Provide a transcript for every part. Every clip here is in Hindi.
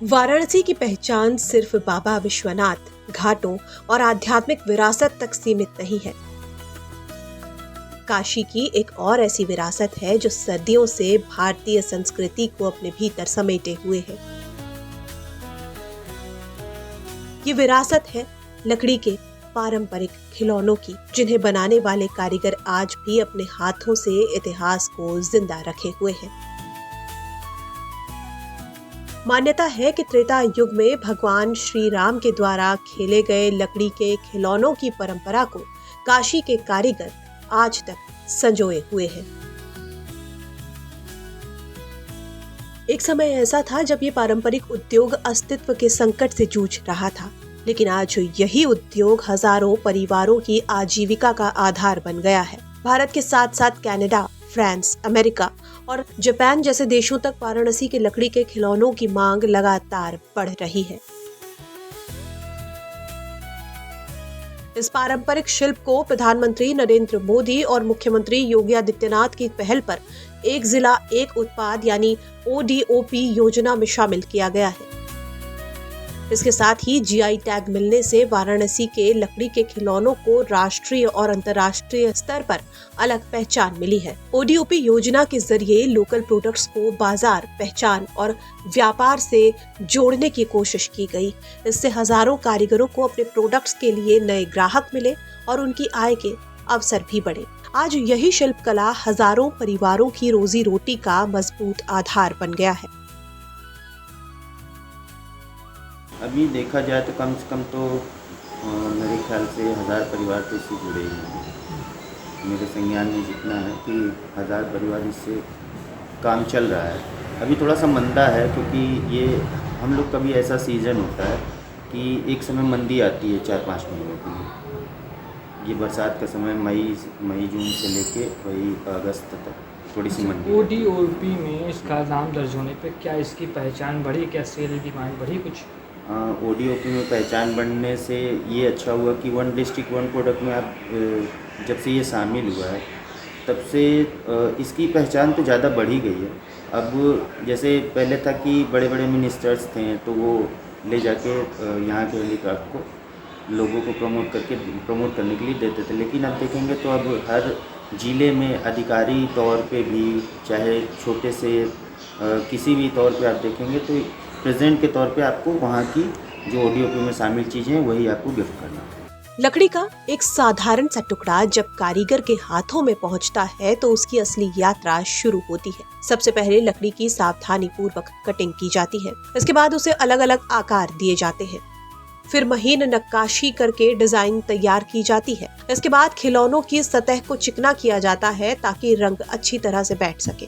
वाराणसी की पहचान सिर्फ बाबा विश्वनाथ, घाटों और आध्यात्मिक विरासत तक सीमित नहीं है। काशी की एक और ऐसी विरासत है जो सदियों से भारतीय संस्कृति को अपने भीतर समेटे हुए है। ये विरासत है लकड़ी के पारंपरिक खिलौनों की, जिन्हें बनाने वाले कारीगर आज भी अपने हाथों से इतिहास को जिंदा रखे हुए हैं। मान्यता है कि त्रेता युग में भगवान श्री राम के द्वारा खेले गए लकड़ी के खिलौनों की परंपरा को काशी के कारीगर आज तक संजोए हुए हैं। एक समय ऐसा था जब ये पारंपरिक उद्योग अस्तित्व के संकट से जूझ रहा था, लेकिन आज यही उद्योग हजारों परिवारों की आजीविका का आधार बन गया है। भारत के साथ साथ कनाडा, फ्रांस, अमेरिका और जापान जैसे देशों तक वाराणसी के लकड़ी के खिलौनों की मांग लगातार बढ़ रही है। इस पारंपरिक शिल्प को प्रधानमंत्री नरेंद्र मोदी और मुख्यमंत्री योगी आदित्यनाथ की पहल पर एक जिला एक उत्पाद यानी ODOP योजना में शामिल किया गया है। इसके साथ ही GI टैग मिलने से वाराणसी के लकड़ी के खिलौनों को राष्ट्रीय और अंतर्राष्ट्रीय स्तर पर अलग पहचान मिली है। ODOP योजना के जरिए लोकल प्रोडक्ट्स को बाजार, पहचान और व्यापार से जोड़ने की कोशिश की गई। इससे हजारों कारीगरों को अपने प्रोडक्ट्स के लिए नए ग्राहक मिले और उनकी आय के अवसर भी बढ़े। आज यही शिल्प कला हजारों परिवारों की रोजी रोटी का मजबूत आधार बन गया है। अभी देखा जाए तो कम से कम तो मेरे ख्याल से 1000 परिवार तो इससे जुड़े ही हैं। मेरे संज्ञान में जितना है कि 1000 परिवार इससे काम चल रहा है। अभी थोड़ा सा मंदा है क्योंकि ये हम लोग का भी ऐसा सीज़न होता है कि एक समय मंदी आती है 4-5 महीनों के लिए। ये बरसात का समय मई जून से लेके वही अगस्त तक थोड़ी सी मंदी। ODOP में इसका नाम दर्ज होने पे क्या इसकी पहचान बढ़ी, क्या सेल की मांग बढ़ी कुछ? ODOP में पहचान बढ़ने से ये अच्छा हुआ कि वन डिस्ट्रिक्ट वन प्रोडक्ट में आप जब से ये शामिल हुआ है तब से इसकी पहचान तो ज़्यादा बढ़ी गई है। अब जैसे पहले था कि बड़े बड़े मिनिस्टर्स थे तो वो ले जाके यहाँ के हैंडीक्राफ्ट को लोगों को प्रमोट करने के लिए देते थे, लेकिन अब देखेंगे तो अब हर ज़िले में अधिकारी तौर पे भी, चाहे छोटे से किसी भी तौर पे आप देखेंगे तो प्रेजेंट के तौर पे आपको वहाँ की जो ODOP में शामिल चीज़ें हैं वही आपको गिफ्ट करना है। लकड़ी का एक साधारण सा टुकड़ा जब कारीगर के हाथों में पहुंचता है तो उसकी असली यात्रा शुरू होती है। सबसे पहले लकड़ी की सावधानी पूर्वक कटिंग की जाती है। इसके बाद उसे अलग अलग आकार दिए जाते हैं। फिर महीन नक्काशी करके डिजाइन तैयार की जाती है। इसके बाद खिलौनों की सतह को चिकना किया जाता है ताकि रंग अच्छी तरह से बैठ सके।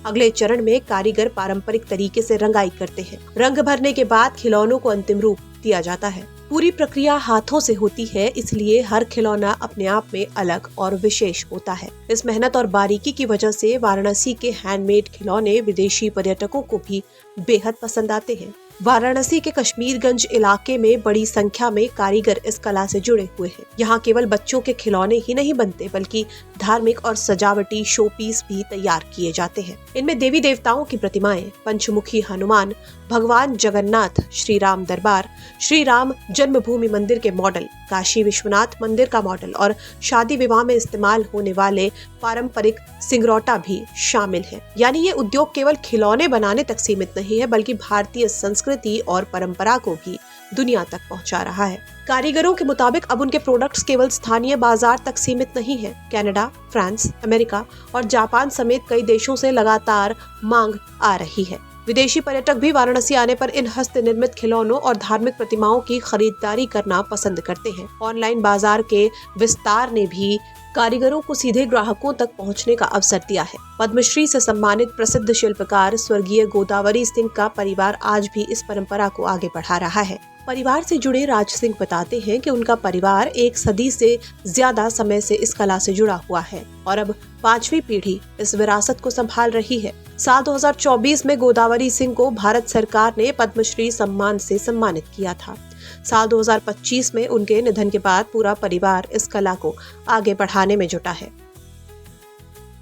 अगले चरण में कारीगर पारंपरिक तरीके से रंगाई करते हैं। रंग भरने के बाद खिलौनों को अंतिम रूप दिया जाता है। पूरी प्रक्रिया हाथों से होती है, इसलिए हर खिलौना अपने आप में अलग और विशेष होता है। इस मेहनत और बारीकी की वजह से वाराणसी के हैंडमेड खिलौने विदेशी पर्यटकों को भी बेहद पसंद आते हैं। वाराणसी के कश्मीरगंज इलाके में बड़ी संख्या में कारीगर इस कला से जुड़े हुए हैं। यहाँ केवल बच्चों के खिलौने ही नहीं बनते बल्कि धार्मिक और सजावटी शो पीस भी तैयार किए जाते हैं। इनमें देवी देवताओं की प्रतिमाएं, पंचमुखी हनुमान, भगवान जगन्नाथ, श्री राम दरबार, श्री राम जन्मभूमि मंदिर के मॉडल, काशी विश्वनाथ मंदिर का मॉडल और शादी विवाह में इस्तेमाल होने वाले पारंपरिक सिंगरौटा भी शामिल हैं। यानी ये उद्योग केवल खिलौने बनाने तक सीमित नहीं है बल्कि भारतीय संस्कृति और परंपरा को भी दुनिया तक पहुंचा रहा है। कारीगरों के मुताबिक अब उनके प्रोडक्ट्स केवल स्थानीय बाजार तक सीमित नहीं है। कनाडा, फ्रांस, अमेरिका और जापान समेत कई देशों से लगातार मांग आ रही है। विदेशी पर्यटक भी वाराणसी आने पर इन हस्त निर्मित खिलौनों और धार्मिक प्रतिमाओं की खरीदारी करना पसंद करते हैं। ऑनलाइन बाजार के विस्तार ने भी कारीगरों को सीधे ग्राहकों तक पहुंचने का अवसर दिया है। पद्मश्री से सम्मानित प्रसिद्ध शिल्पकार स्वर्गीय गोदावरी सिंह का परिवार आज भी इस परंपरा को आगे बढ़ा रहा है। परिवार से जुड़े राज सिंह बताते हैं कि उनका परिवार एक सदी से ज्यादा समय से इस कला से जुड़ा हुआ है और अब 5वीं पीढ़ी इस विरासत को संभाल रही है। साल 2024 में गोदावरी सिंह को भारत सरकार ने पद्मश्री सम्मान से सम्मानित किया था। साल 2025 में उनके निधन के बाद पूरा परिवार इस कला को आगे बढ़ाने में जुटा है।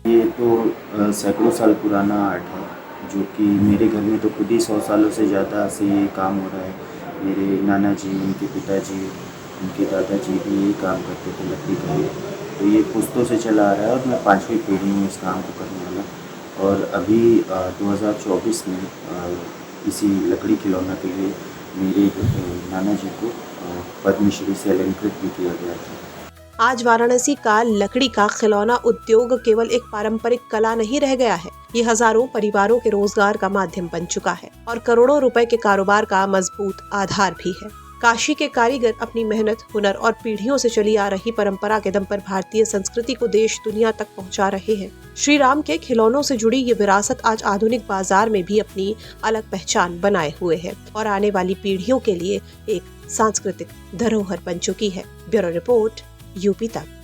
ये तो सैकड़ों साल पुराना आर्ट है जो कि मेरे घर में तो खुद ही 100 सालों से ज़्यादा से ये काम हो रहा है। मेरे नाना जी, उनके पिताजी, उनके दादाजी भी यही काम करते थे, लकड़ी का ही। तो ये पुश्तों से चला आ रहा है और मैं 5वीं पीढ़ी हूँ इस काम को करने वाला। और अभी 2024 में इसी लकड़ी खिलौना के लिए मेरे नाना जी को पद्मश्री से अलंकृत भी किया गया था। आज वाराणसी का लकड़ी का खिलौना उद्योग केवल एक पारंपरिक कला नहीं रह गया है, ये हजारों परिवारों के रोजगार का माध्यम बन चुका है और करोड़ों रुपए के कारोबार का मजबूत आधार भी है। काशी के कारीगर अपनी मेहनत, हुनर और पीढ़ियों से चली आ रही परंपरा के दम पर भारतीय संस्कृति को देश दुनिया तक पहुंचा रहे हैं। श्री राम के खिलौनों से जुड़ी ये विरासत आज आधुनिक बाजार में भी अपनी अलग पहचान बनाए हुए है और आने वाली पीढ़ियों के लिए एक सांस्कृतिक धरोहर बन चुकी है। ब्यूरो रिपोर्ट, यूपी तक।